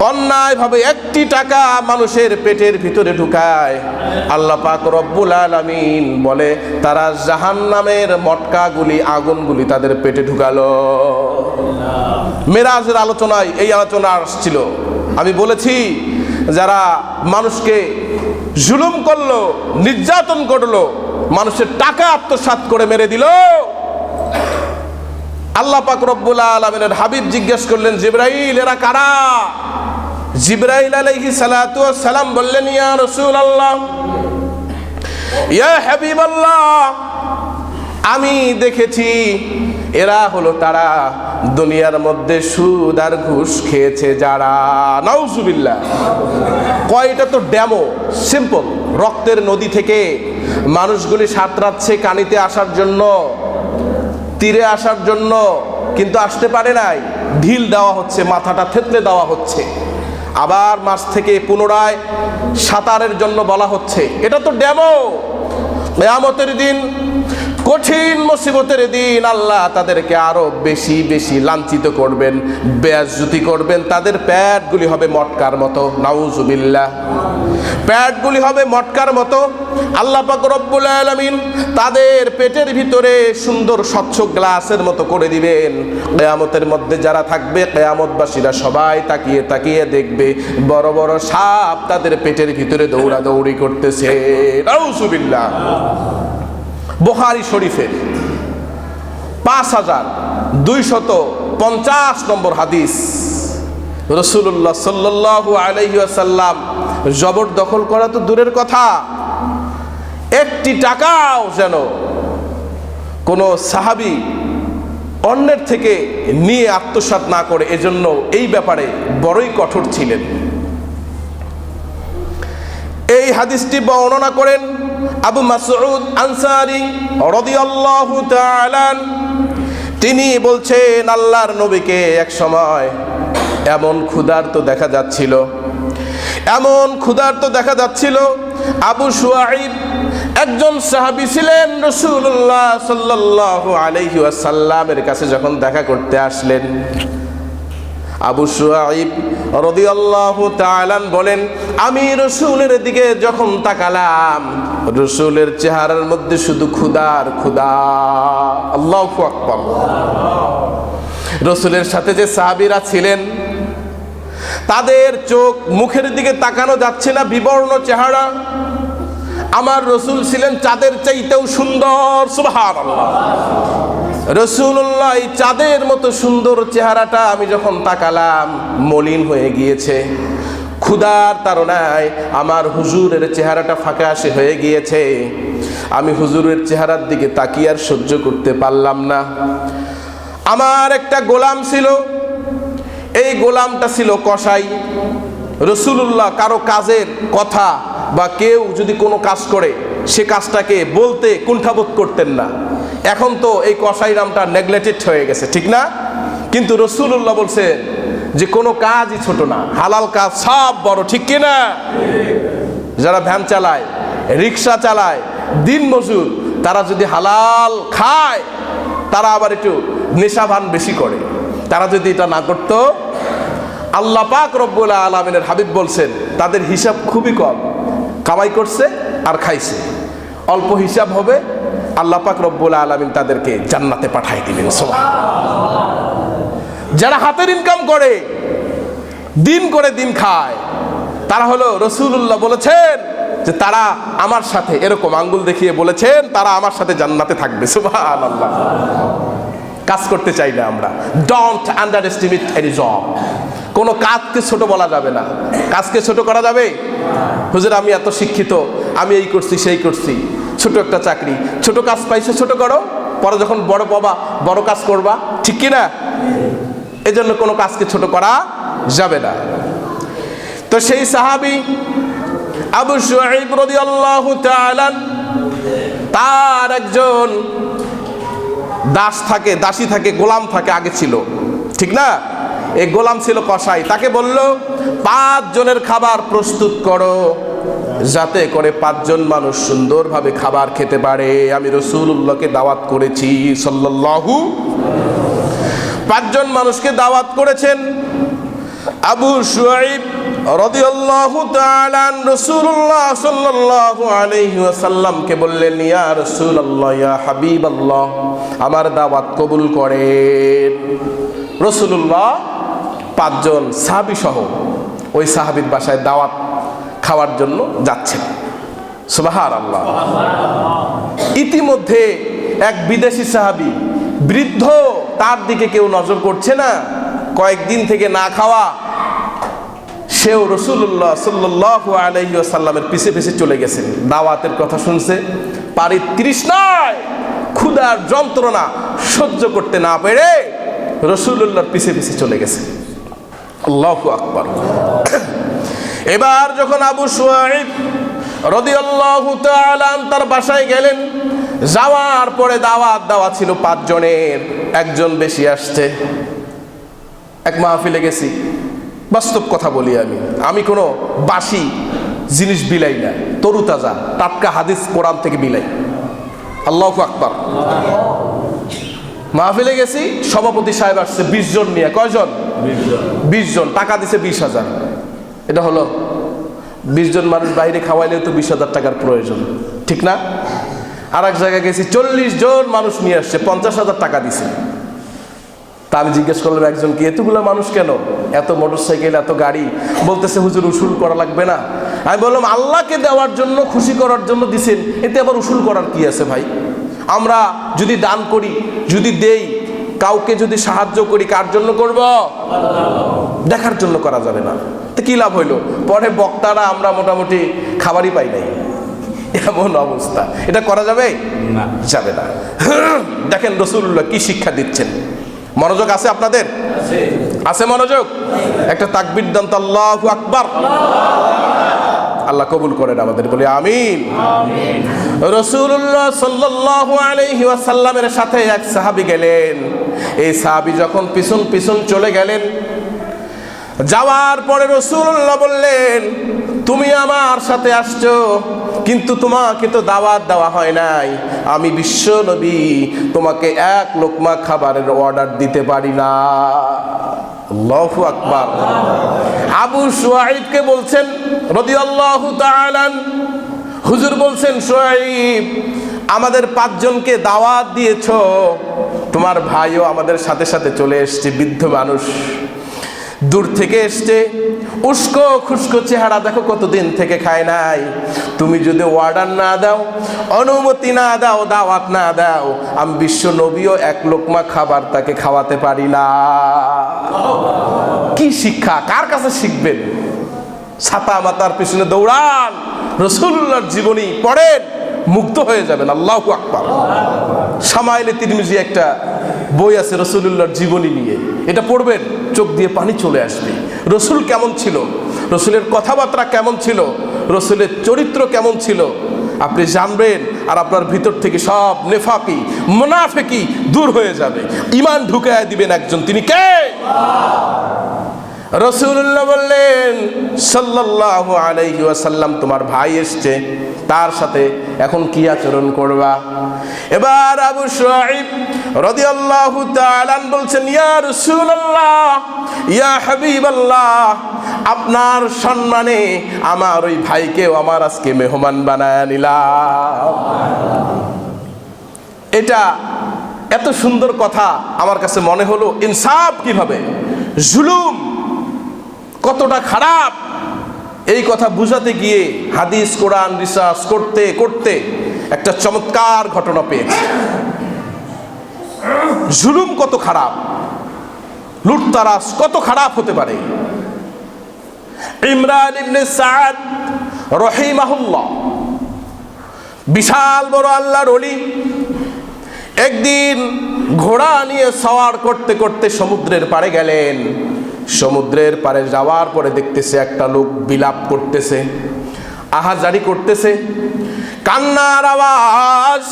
অন্যায়ভাবে একটি টাকা মানুষের পেটের ভিতরে ঢুকায়, আল্লাহ পাক রব্বুল আলামিন বলে তারা জাহান্নামের মটকাগুলি, আগুনগুলি তাদের পেটে ঢুকালো। মেরাজের আলোচনায় এই আলোচনা আসছিল। আমি বলেছি যারা মানুষকে জুলুম করলো, নির্যাতন করলো, মানুষের টাকা আত্মসাৎ করে মেরে দিল, আল্লাহ পাক রব্বুল আলামিনের হাবিব জিজ্ঞেস করলেন, জিবরাইল এরা কারা? জিবরাইল আলাইহিস সালাতু ওয়াস সালাম বললেন, ইয়া রাসূলুল্লাহ, ইয়া হাবিবাল্লাহ, আমি দেখেছি এরা হলো তারা দুনিয়ার মধ্যে সুদ আর ঘুষ খেয়েছে যারা। নাউজুবিল্লাহ। কয়টা তো ডেমো, সিম্পল। রক্তের নদী থেকে মানুষগুলি সাঁতরাচ্ছে কানিতে আসার জন্য, তীরে আসার জন্য, কিন্তু আসতে পারে নাই। ঢিল দেওয়া হচ্ছে, মাথাটা থেতলে দেওয়া হচ্ছে, আবার মাছ থেকে পুনরায় সাঁতারের জন্য বলা হচ্ছে। এটা তো ডেমো। কিয়ামতের দিন, কঠিন মুসিবতের দিন আল্লাহ তাদেরকে আরো বেশি বেশি লাঞ্ছিত করবেন, বেইজ্জতি করবেন। তাদের পেটগুলি হবে মটকার মতো। নাউজুবিল্লাহ। পেটগুলি হবে মটকার মতো। আল্লাহ পাক রব্বুল আলামিন তাদের পেটের ভিতরে সুন্দর স্বচ্ছ গ্লাসের মতো করে দিবেন। কিয়ামতের মধ্যে যারা থাকবে, কিয়ামতবাসীরা সবাই তাকিয়ে তাকিয়ে দেখবে বড় বড় সাপ তাদের পেটের ভিতরে দৌড়াদৌড়ি করতেছে। নাউজুবিল্লাহ। বুখারী শরীফের 5250 নম্বর হাদিস। রাসূলুল্লাহ সাল্লাল্লাহু আলাইহি ওয়াসাল্লাম জবরদখল করা তো দূরের কথা, একটি টাকাও যেন কোনো সাহাবী অন্যের থেকে নিয়ে আত্মসাৎ না করে, এজন্য এই ব্যাপারে বড়ই কঠোর ছিলেন। এই হাদিসটি বর্ণনা করেন আবু মাসউদ আনসারী রাদিয়াল্লাহু তাআলা। তিনি বলছেন, আল্লাহর নবীকে এক সময় এমন ক্ষুধার্ত দেখা যাচ্ছিল, এমন ক্ষুধার্ত দেখা যাচ্ছিল। আবু শুআইব একজন সাহাবী ছিলেন, রাসূলুল্লাহ সাল্লাল্লাহু আলাইহি ওয়াসাল্লামের কাছে যখন দেখা করতে আসলেন, আবু শুআইব রাদিয়াল্লাহু তাআলা বলেন, আমি রাসূলের দিকে যখন তাকালাম, রাসূলের চেহারার মধ্যে শুধু ক্ষুধার ক্ষুধা। আল্লাহু আকবার। রাসূলের সাথে যে সাহাবীরা ছিলেন তাদের চোখ মুখের দিকে তাকানো যাচ্ছে না, বিবর্ণ চেহারা। আমার রাসূল ছিলেন চাঁদের চাইতেও সুন্দর। সুবহানাল্লাহ। রাসূলুল্লাহ চাঁদের মতো সুন্দর চেহারাটা আমি যখন তাকালাম মলিন হয়ে গিয়েছে। ক্ষুধার তাড়নায় আমার হুজুরের চেহারাটা ফ্যাকাশে হয়ে গিয়েছে। আমি হুজুরের চেহারার দিকে তাকিয়ে আর সহ্য করতে পারলাম না। আমার একটা গোলাম ছিল, এই গোলামটা ছিল কসাই। রাসূলুল্লাহ কারো কাজের কথা বা কেউ যদি কোনো কাজ করে সে কাজটাকে বলতে কুণ্ঠাবোধ করতেন না। এখন তো এই কসাই নামটা নেগলেক্টেড হয়ে গেছে, ঠিক না? কিন্তু রাসূলুল্লাহ বলছেন যে কোনো কাজই ছোট না, হালাল কাজ সব বড়, ঠিক কিনা? যারা ভ্যান চালায়, রিক্সা চালায়, দিন মজুর, তারা যদি হালাল খায় তারা আবার একটু নেশাভান বেশি করে। তারা যদি এটা না করতো, আল্লাহ পাক রব্বুল আলামিনের হাবিব বলছেন তাদের হিসাব খুবই কম, কামাই করছে আর খাইছে, অল্প হিসাব হবে, আল্লাহ পাক রব্বুল আলামিন তাদেরকে জান্নাতে পাঠাই দিবেন। সুবহানাল্লাহ। যারা হাতের ইনকাম করে, দিন করে দিন খায়, তারা হলো, রাসূলুল্লাহ বলেছেন যে তারা আমার সাথে, এরকম আঙ্গুল দেখিয়ে বলেছেন তারা আমার সাথে জান্নাতে থাকবে। সুবহানাল্লাহ। কাজ করতে চাই না আমরা। Don't under estimate any job. কোনো কাজকে ছোট বলা যাবে না। কাজকে ছোট করা যাবে? হুজুর আমি এত শিক্ষিত, আমি এই করছি সেই করছি, ছোট একটা চাকরি, ছোট কাজ পাইছো ছোট করো, পরে যখন বড় পাবা বড় কাজ করবা, ঠিক কি না? এজন্য কোনো কাজকে ছোট করা যাবে না। তো সেই সাহাবী আবু শুআইব রাদিয়াল্লাহু তাআলা, তার একজন দাস থাকে, দাসী থাকে, গোলাম থাকে, আগে ছিল, ঠিক না? এই গোলাম ছিল কসাই। তাকে বলল 5 জনের খাবার প্রস্তুত করো, যাতে করে 5 জন মানুষ সুন্দরভাবে খাবার খেতে পারে। আমি রাসূলুল্লাহকে দাওয়াত করেছি সাল্লাল্লাহু। 5 জন মানুষকে দাওয়াত করেছেন। আবু শুআইব রাদিয়াল্লাহু তাআলা আন রাসূলুল্লাহ সাল্লাল্লাহু আলাইহি ওয়াসাল্লামকে বললেন, ইয়া রাসূলুল্লাহ, ইয়া হাবিবাল্লাহ, আমার দাওয়াত কবুল করেন। রাসূলুল্লাহ 5 জন সাহাবী সহ ওই সাহাবীর বাসায় দাওয়াত খাওয়ার জন্য যাচ্ছেন। সুবহানাল্লাহ। ইতিমধ্যে এক বিদেশি সাহাবী, বৃদ্ধ, তার দিকে কেউ নজর করছে না, কয়েকদিন থেকে না খাওয়া, সেও রাসূলুল্লাহ সাল্লাল্লাহু আলাইহি ওয়াসাল্লামের পিছে পিছে চলে গেছেন। দাওয়াতের কথা শুনছে, পারির তৃষ্ণায় ক্ষুধার যন্ত্রণা সহ্য করতে না পেরে রাসূলুল্লাহর পিছে পিছে চলে গেছে। আল্লাহু আকবার। এবার যখন আবু শুআইব রাদিয়াল্লাহু তাআলা তার বাসায় গেলেন, যাওয়ার পরে দাওয়াত দেওয়া ছিল 5 জনের, একজন বেশি আসছে। এক মাহফিলে গেছি, বাস্তব কথা বলি, আমি কোনো বাসি জিনিস বিলাই না, তরুতাজা টাটকা হাদিস কোরআন থেকে বিলাই। আল্লাহু আকবার। মাহফিলে গেছি, সভাপতি সাহেব আসছে 20 জন নিয়ে। কয়জন? 20 জন। টাকা দিছে 20,000। এটা হলো 20 জন মানুষ বাইরে খাওয়াইলে তো 20,000 টাকার প্রয়োজন, ঠিক না? আর এক জায়গায় গেছি, 40 জন মানুষ নিয়ে আসছে, 50,000 টাকা দিছে। তা আমি জিজ্ঞেস করলাম একজনকে, এতগুলো মানুষ কেন, এত মোটরসাইকেল, এত গাড়ি? বলতেছে, হুজুর উসুল করা লাগবে না। আমি বললাম, আল্লাহকে দেওয়ার জন্য, খুশি করার জন্য দিছেন, এতে আবার উসুল করার কি আছে ভাই? আমরা যদি দান করি, যদি দেই, কাউকে যদি সাহায্য করি, কার জন্য করব? দেখার জন্য করা যাবে না। তো কি লাভ হইলো? পরে বক্তারা আমরা মোটামুটি খাবারই পাই নাই, এমন অবস্থা। এটা করা যাবে না, যাবে না। দেখেন রাসূলুল্লাহ কি শিক্ষা দিচ্ছেন। মনোযোগ আছে আপনাদের? আছে মনোযোগ? একটা তাকবীর দেন তো, আল্লাহু আকবার। আল্লাহ কবুল করেন আমাদের, বলি আমিন। রাসূলুল্লাহ সাল্লাল্লাহু আলাইহি ওয়াসাল্লামের সাথে এক সাহাবী গেলেন। এই সাহাবী যখন পিছন পিছন চলে গেলেন, যাওয়ার পরে রাসূলুল্লাহ বললেন, তুমি আমার সাথে আসছো, কিন্তু তোমাকে তো দাওয়াত দেওয়া হয় নাই। আমি বিশ্ব নবী, তোমাকে এক লোকমা খাবারের অর্ডার দিতে পারি না। আল্লাহু আকবার। আবু শুআইবকে বলছেন রাদিয়াল্লাহু তাআলা, হুজুর বলছেন, শুআইব, আমাদের 5 জনকে দাওয়াত দিয়েছো, তোমার ভাইও আমাদের সাথে সাথে চলে এসছে, বৃদ্ধ মানুষ, দূর থেকে এসছে, উস্কো খুস্কো চেহারা, দেখো কতদিন থেকে খায় নাই। তুমি যদি অর্ডার না দাও, অনুমতি না দাও, দাওয়াত না দাও, আমি বিশ্ব নবীও এক লোকমা খাবার তাকে খাওয়াতে পারি না। কি শিক্ষা! কার কাছে শিখবেন? ছাতা মাতার পিছনে দৌড়ান, রাসূলুল্লাহর জীবনী পড়েন, মুগ্ধ হয়ে যাবেন। আল্লাহু আকবার। শামাইলে তিরমিজি একটা বই আছে রাসূলুল্লাহর জীবনী নিয়ে, এটা পড়বেন, চোখ দিয়ে পানি চলে আসবে। রাসূল কেমন ছিল, রাসূলের কথাবার্তা কেমন ছিল, রাসূলের চরিত্র কেমন ছিল, আপনি জানবেন। আর আপনার ভিতর থেকে সব নেফাকি, মুনাফিকি দূর হয়ে যাবে, ঈমান ঢুকায় দিবেন একজন, তিনি কে? রাসূলুল্লাহ বললেন সাল্লাল্লাহু আলাইহি ওয়াসাল্লাম, তোমার ভাই এসছে, তার সাথে এখন কি আচরণ করবা? এবার আবু শুআইব রাদিয়াল্লাহু তাআলা বলছেন, ইয়া রাসূলুল্লাহ, ইয়া হাবিবাল্লাহ, আপনার সম্মানে আমার ওই ভাইকেও আমার আজকে মেহমান বানায় নিলাম। এটা এত সুন্দর কথা আমার কাছে মনে হলো, ইনসাফ কিভাবে, জুলুম কতটা খারাপ, এই কথা বুঝাতে গিয়ে হাদিস কোরআন রিসার্চ করতে করতে একটা চমৎকার ঘটনা পেয়েছি। জুলুম কত খারাপ, লুটতারাজ কত খারাপ হতে পারে। ইমরান ইবনে সাদ রাহিমাহুল্লাহ, বিশাল বড় আল্লাহর ওলি, একদিন ঘোড়া নিয়ে সওয়ার করতে করতে সমুদ্রের পাড়ে গেলেন। সমুদ্রের পাড়ে যাওয়ার পরে দেখতেছে একটা লোক বিলাপ করতেছে, আহাজারি করতেছে, কান্নার আওয়াজ,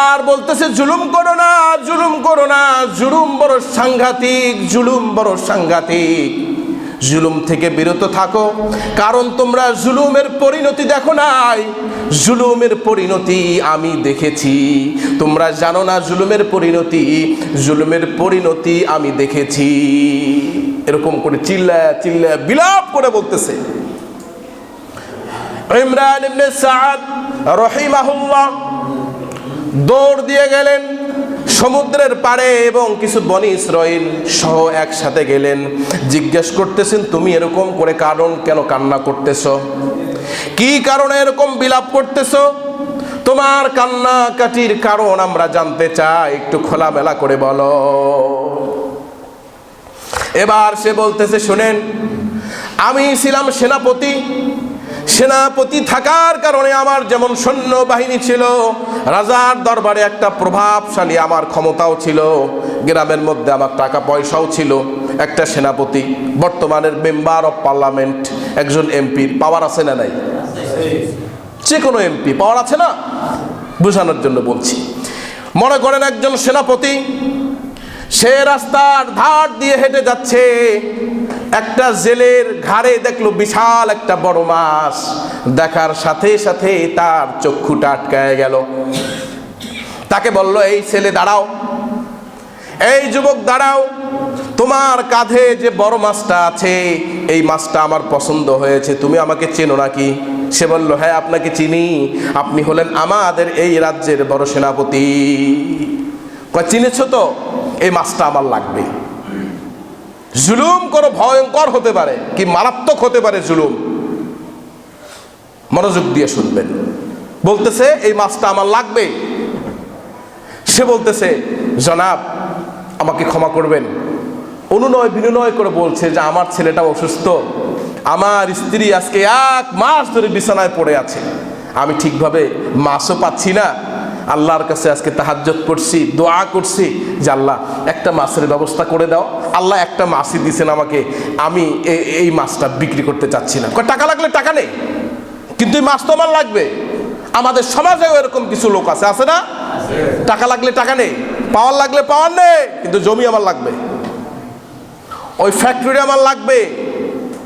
আর বলতেছে, জুলুম করো না, জুলুম করো না, জুলুম বড় সাংঘাতিক, জুলুম বড় সাংঘাতিক, জুলুম থেকে বিরত থাকো, কারণ তোমরা জুলুমের পরিণতি দেখো নাই, জুলুমের পরিণতি আমি দেখেছি। তোমরা জানো না জুলুমের পরিণতি, জুলুমের পরিণতি আমি দেখেছি। এরকম করে চিল্লায় চিল্লায় বিলাপ করে বলতেছে। ইমরান ইবনে সাআদ রাহিমাহুল্লাহ দৌড় দিয়ে গেলেন সমুদ্রের পাড়ে এবং কিছু বনি ইসরাইল সহ একসাথে গেলেন। জিজ্ঞেস করতেছেন, তুমি এরকম করে কেন কান্না করতেছো? কি কারণে এরকম বিলাপ করতেছো? তোমার কান্নাকাটির কারণ আমরা জানতে চাই, একটু খোলামেলা করে বলো। এবার সে বলতেছে, শুনেন, আমি ছিলাম সেনাপতি থাকার কারণে আমার যেমন সৈন্যবাহিনী ছিল, রাজার দরবারে একটা প্রভাবশালী আমার ক্ষমতাও ছিল, গ্রামের মধ্যে আমার টাকা পয়সাও ছিল। একটা সেনাপতি, বর্তমানের মেম্বার অফ পার্লামেন্ট, একজন এমপির পাওয়ার আছে না নাই? যে কোনো এমপি পাওয়ার আছে না? বোঝানোর জন্য বলছি। মনে করেন একজন সেনাপতি, সে রাস্তার ধার দিয়ে হেঁটে যাচ্ছে, একটা জেলের ঘাড়ে দেখলো বিশাল একটা বড় মাছ। দেখার সাথে সাথে তার চক্ষুটা আটকায় গেল। তাকে বলল, এই ছেলে দাঁড়াও, এই যুবক দাঁড়াও, তোমার কাঁধে যে বড় মাছটা আছে, এই মাছটা আমার পছন্দ হয়েছে, তুমি আমাকে চেনো নাকি? সে বলল, হ্যাঁ, আপনাকে চিনি, আপনি হলেন আমাদের এই রাজ্যের বড় সেনাপতি। চিনেছ তো? এই মাছটা আমার লাগবে। জুলুম করো, ভয়ঙ্কর হতে পারে, কি মারাত্মক হতে পারে জুলুম। মনোযোগ দিয়ে শুনবেন। বলতেছে, এই মাছটা আমার লাগবে। সে বলতেছে, জনাব, আমাকে ক্ষমা করবেন। অনুনয় বিনয় করে বলছে যে আমার ছেলেটা অসুস্থ, আমার স্ত্রী আজকে 1 মাস ধরে বিছানায় পড়ে আছে, আমি ঠিকভাবে মাছও পাচ্ছি না। আল্লাহর কাছে আজকে তাহাজ্জুদ করছি, দোয়া করছি যে আল্লাহ একটা মাছের ব্যবস্থা করে দাও। আল্লাহ একটা মাছই দিয়েছেন আমাকে, আমি এই মাছটা বিক্রি করতে চাচ্ছি না। টাকা লাগলে টাকা নেই, কিন্তু এই মাছ তো আমার লাগবে। আমাদের সমাজেও এরকম কিছু লোক আছে না? টাকা লাগলে টাকা নেই, পাওয়ার লাগলে পাওয়ার নেই, কিন্তু জমি আমার লাগবে, ওই ফ্যাক্টরি আমার লাগবে,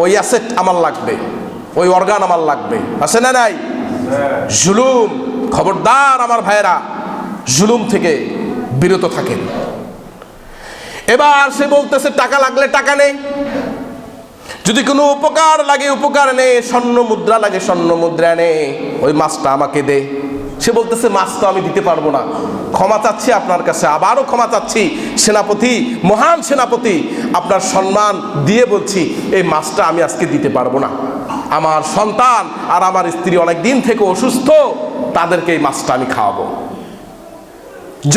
ওই অ্যাসেট আমার লাগবে, ওই অর্গান আমার লাগবে। আছে না নাই? জুলুম, খবরদার আমার ভাইয়েরা, জুলুম থেকে বিরত থাকেন। এবার সে বলতেছে, টাকা লাগলে টাকা নেই, যদি কোনো উপকার লাগে উপকার নেই, স্বর্ণ মুদ্রা লাগে স্বর্ণ মুদ্রা নেই, ওই মাছটা আমাকে দে। সে বলতেছে, মাছ তো আমি দিতে পারবো না, ক্ষমা চাচ্ছি আপনার কাছে, আবারও ক্ষমা চাচ্ছি সেনাপতি, মহান সেনাপতি, আপনার সম্মান দিয়ে বলছি, এই মাছটা আমি আজকে দিতে পারবো না। আমার সন্তান আর আমার স্ত্রী অনেক দিন থেকে অসুস্থ, তাদেরকে এই মাছটা আমি খাওয়াবো।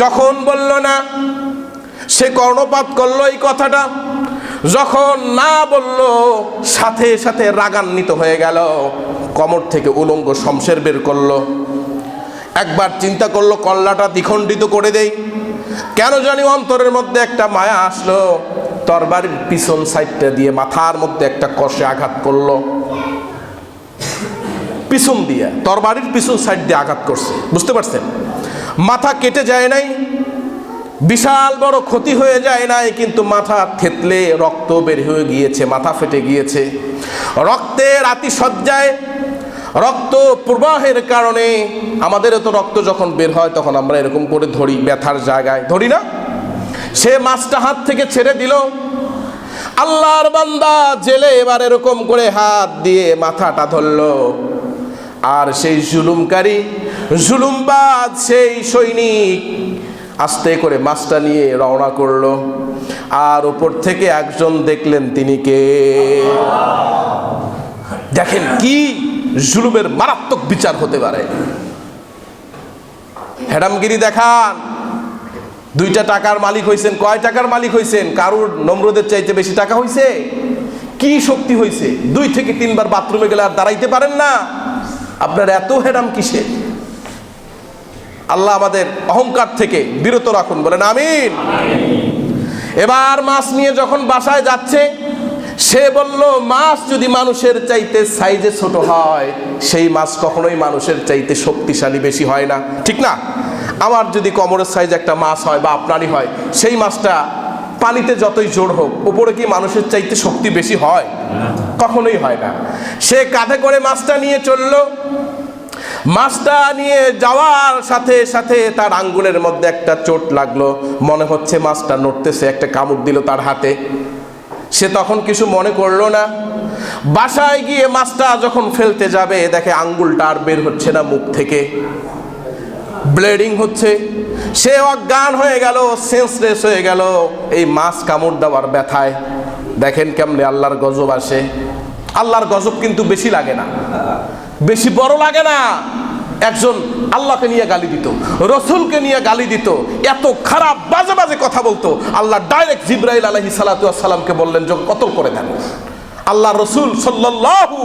যখন বলল না, সে কর্ণপাত করলো এই কথাটা। যখন না বলল, সাথে সাথে রাগান্বিত হয়ে গেল, কোমর থেকে উলঙ্গ শমশের বের করলো। একবার চিন্তা করলো, কল্লাটা দ্বিখণ্ডিত করে দেই। কেন জানি অন্তরের মধ্যে একটা মায়া আসলো, তরবারির পিছন সাইডটা দিয়ে মাথার মধ্যে একটা কষে আঘাত করলো। পিছন দিয়ে, তরবারির পিছন সাইড দিয়ে আঘাত করছে, বুঝতে পারছেন? মাথা কেটে যায় নাই, বিশাল বড় ক্ষতি হয়ে যায় নাই, কিন্তু মাথা থেতলে রক্ত বের হয়ে গিয়েছে, মাথা ফেটে গিয়েছে। রক্তের আতিশয্যায়, রক্ত প্রবাহের কারণে, আমাদেরও তো রক্ত যখন বের হয় তখন আমরা এরকম করে ধরি, ব্যথার জায়গায় ধরি না? সে মাছটা হাত থেকে ছেড়ে দিল। আল্লাহর বান্দা জেলে এবার এরকম করে হাত দিয়ে মাথাটা ধরলো। আর সেই জুলুমকারী, জুলুমবাজ সেই সৈনিক আস্তে করে মাছটা নিয়ে রওনা করলো। আর উপর থেকে একজন দেখলেন, তিনি কে? দেখেন কি জুলুমের মারাত্মক বিচার হতে পারে। হেরামগিরি দেখান। 2টা টাকার মালিক হয়েছেন, কয় টাকার মালিক হয়েছেন? কারুর নমরুদের চাইতে বেশি টাকা হয়েছে? কি শক্তি হয়েছে? 2 থেকে 3 বার বাথরুমে গেলে আর দাঁড়াইতে পারেন না। আপনার এত হেরাম কিসে? আল্লাহ আমাদের অহংকার থেকে বিরত রাখুন, বলেন আমিন। এবার মাছ নিয়ে যখন বাসায় যাচ্ছে, সে বলল, মাছ যদি মানুষের চাইতে সাইজে ছোট হয়, সেই মাছ কখনোই মানুষের চাইতে শক্তিশালী বেশি হয় না, ঠিক না? আমার যদি কোমরের সাইজ একটা মাছ হয় বা আপনারই হয়, সেই মাছটা পানিতে যতই জোর হোক, উপরে কি মানুষের চাইতে শক্তি বেশি হয়? কখনোই হয় না। সে কাঁধে করে মাছটা নিয়ে চলল। মাছটা নিয়ে যাওয়ার সাথে সাথে তার আঙ্গুলের মধ্যে একটা চোট লাগলো, মনে হচ্ছে মাছটা নড়তেছে, একটা কামড় দিল তার হাতে। সে তখন কিছু মনে করলো না। বাসায় গিয়ে মাছটা যখন ফেলতে যাবে, দেখে আঙ্গুলটা আর বের হচ্ছে না মুখ থেকে, ব্লিডিং হচ্ছে। সে অজ্ঞান হয়ে গেল, সেন্সলেস হয়ে গেল এই মাছ কামড় দেওয়ার ব্যথায়। দেখেন কেমনে আল্লাহর গজব আসে। আল্লাহর গজব কিন্তু বেশি লাগে না, বেশি বড় লাগে না। একজন আল্লাহকে নিয়ে গালি দিত, রসুলকে নিয়ে গালি দিত, এত খারাপ বাজে বাজে কথা বলতো। আল্লাহ ডাইরেক্ট জিবরাইল আলাইহিস সালাতু ওয়াস সালামকে বললেন যে কতল করে দেন। আল্লাহ রসুল সাল্লাল্লাহু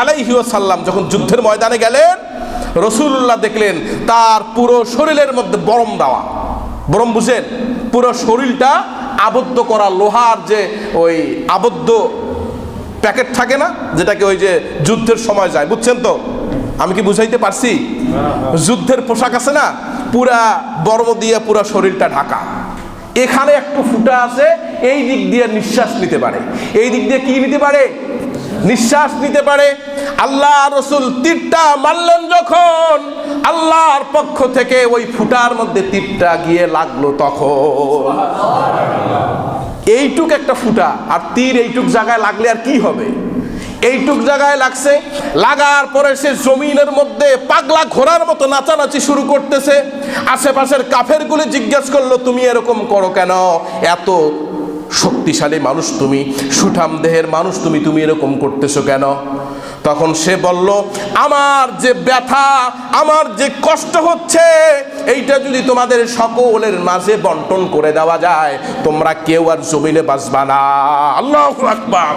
আলাইহি ওয়াসাল্লাম যখন যুদ্ধের ময়দানে গেলেন, রসুল্লাহ দেখলেন তার পুরো শরীরের মধ্যে বরম দেওয়া। বরম বুঝেন? পুরো শরীরটা আবদ্ধ করা লোহার যে ওই আবদ্ধ প্যাকেট থাকে না, যেটাকে ওই যে যুদ্ধের সময় যায়, বুঝছেন তো? আমি কি বুঝাইতে পারছি? যুদ্ধের পোশাক আছে না, পুরা বর্ম দিয়ে পুরা শরীরটা ঢাকা। এখানে একটু ফুটা আছে, এই দিক দিয়ে নিঃশ্বাস নিতে পারে। এই দিক দিয়ে কি নিতে পারে? নিঃশ্বাস নিতে পারে। আল্লাহ রসুল তীরটা মারলেন যখন, আল্লাহর পক্ষ থেকে ওই ফুটার মধ্যে তীরটা গিয়ে লাগলো, তখন এইটুক একটা ফুটা, আর তীর এইটুক জায়গায় লাগলে আর কি হবে? এইটুক জায়গায় লাগছে। লাগার পরে সে জমিনের মধ্যে পাগলা ঘোড়ার মতো নাচানাচি শুরু করতেছে। আশেপাশের কাফেরগুলো জিজ্ঞেস করলো, তুমি এরকম করো কেন? এত শক্তিশালী মানুষ তুমি, সুঠাম দেহের মানুষ তুমি, তুমি এরকম করতেছো কেন? তখন সে বলল, আমার যে ব্যথা, আমার যে কষ্ট হচ্ছে, এইটা যদি তোমাদের সকলের মাঝে বন্টন করে দেওয়া যায়, তোমরা কেউ আর জমিনে বাঁচবা না। আল্লাহু আকবার।